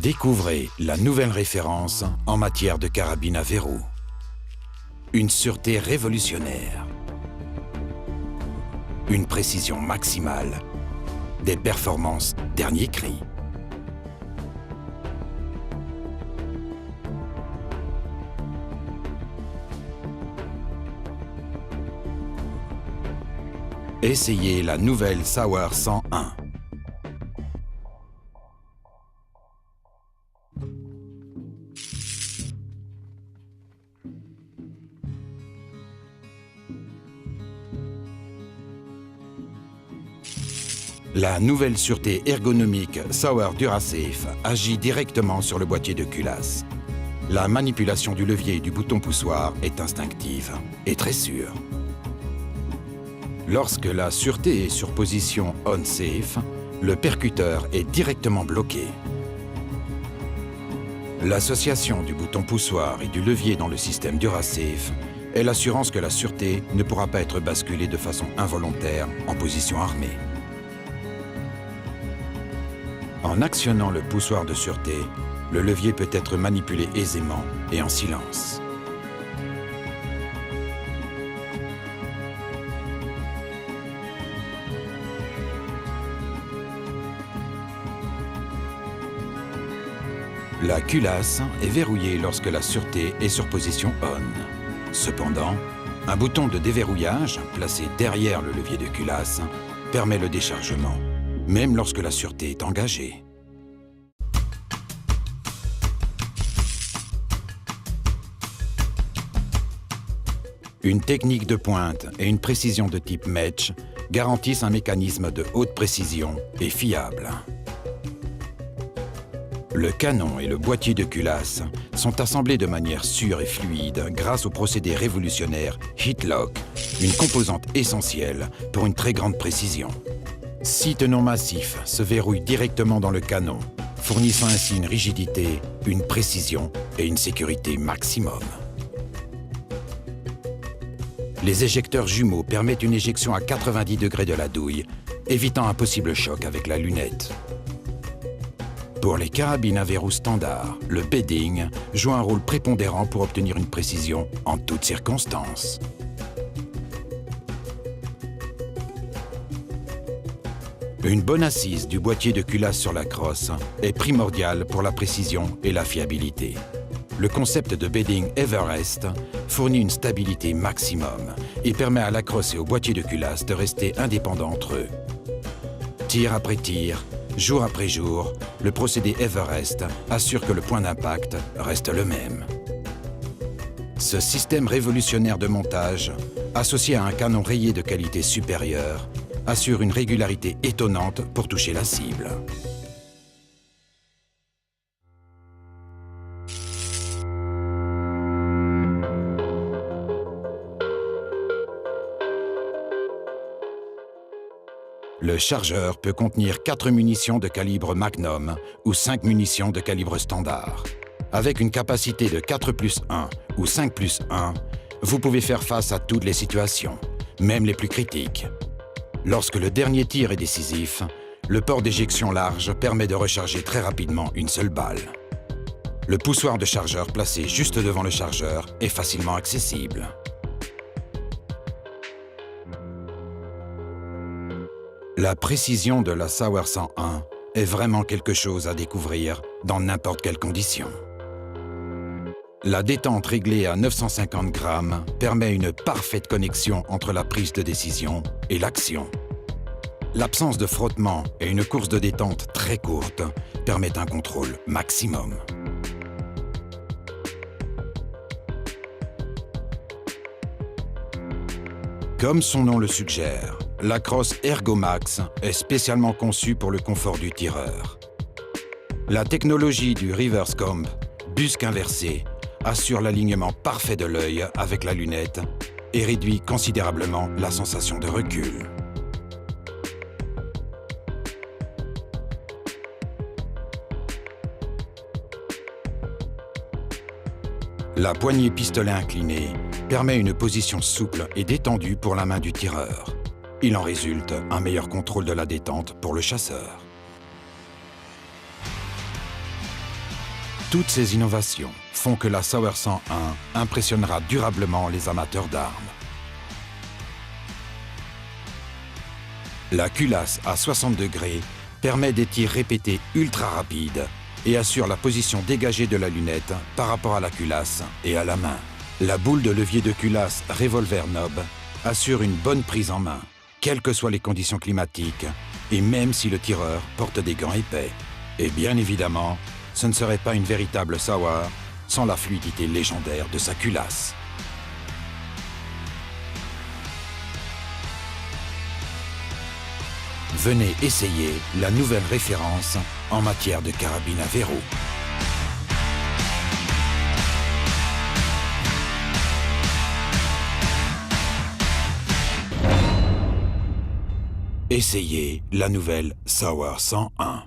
Découvrez la nouvelle référence en matière de carabine à verrou. Une sûreté révolutionnaire. Une précision maximale. Des performances dernier cri. Essayez la nouvelle Sauer 101. La nouvelle sûreté ergonomique Sauer DuraSafe agit directement sur le boîtier de culasse. La manipulation du levier et du bouton poussoir est instinctive et très sûre. Lorsque la sûreté est sur position on-safe, le percuteur est directement bloqué. L'association du bouton poussoir et du levier dans le système DuraSafe est l'assurance que la sûreté ne pourra pas être basculée de façon involontaire en position armée. En actionnant le poussoir de sûreté, le levier peut être manipulé aisément et en silence. La culasse est verrouillée lorsque la sûreté est sur position on. Cependant, un bouton de déverrouillage, placé derrière le levier de culasse, permet le déchargement, même lorsque la sûreté est engagée. Une technique de pointe et une précision de type match garantissent un mécanisme de haute précision et fiable. Le canon et le boîtier de culasse sont assemblés de manière sûre et fluide grâce au procédé révolutionnaire Heatlock, une composante essentielle pour une très grande précision. 6 tenons massifs se verrouillent directement dans le canon, fournissant ainsi une rigidité, une précision et une sécurité maximum. Les éjecteurs jumeaux permettent une éjection à 90 degrés de la douille, évitant un possible choc avec la lunette. Pour les carabines à verrou standard, le bedding joue un rôle prépondérant pour obtenir une précision en toutes circonstances. Une bonne assise du boîtier de culasse sur la crosse est primordiale pour la précision et la fiabilité. Le concept de bedding Everest fournit une stabilité maximum et permet à la crosse et au boîtier de culasse de rester indépendants entre eux. Tir après tir, jour après jour, le procédé Everest assure que le point d'impact reste le même. Ce système révolutionnaire de montage, associé à un canon rayé de qualité supérieure, assure une régularité étonnante pour toucher la cible. Le chargeur peut contenir 4 munitions de calibre Magnum ou 5 munitions de calibre standard. Avec une capacité de 4+1 ou 5+1, vous pouvez faire face à toutes les situations, même les plus critiques. Lorsque le dernier tir est décisif, le port d'éjection large permet de recharger très rapidement une seule balle. Le poussoir de chargeur placé juste devant le chargeur est facilement accessible. La précision de la Sauer 101 est vraiment quelque chose à découvrir dans n'importe quelle condition. La détente réglée à 950 grammes permet une parfaite connexion entre la prise de décision et l'action. L'absence de frottement et une course de détente très courte permettent un contrôle maximum. Comme son nom le suggère, la crosse Ergomax est spécialement conçue pour le confort du tireur. La technologie du reverse comb, busque inversé, assure l'alignement parfait de l'œil avec la lunette et réduit considérablement la sensation de recul. La poignée pistolet inclinée permet une position souple et détendue pour la main du tireur. Il en résulte un meilleur contrôle de la détente pour le chasseur. Toutes ces innovations font que la Sauer 101 impressionnera durablement les amateurs d'armes. La culasse à 60 degrés permet des tirs répétés ultra rapides et assure la position dégagée de la lunette par rapport à la culasse et à la main. La boule de levier de culasse Revolver Knob assure une bonne prise en main, quelles que soient les conditions climatiques, et même si le tireur porte des gants épais. Et bien évidemment, ce ne serait pas une véritable Sauer sans la fluidité légendaire de sa culasse. Venez essayer la nouvelle référence en matière de carabine à verrou. Essayez la nouvelle Sauer 101.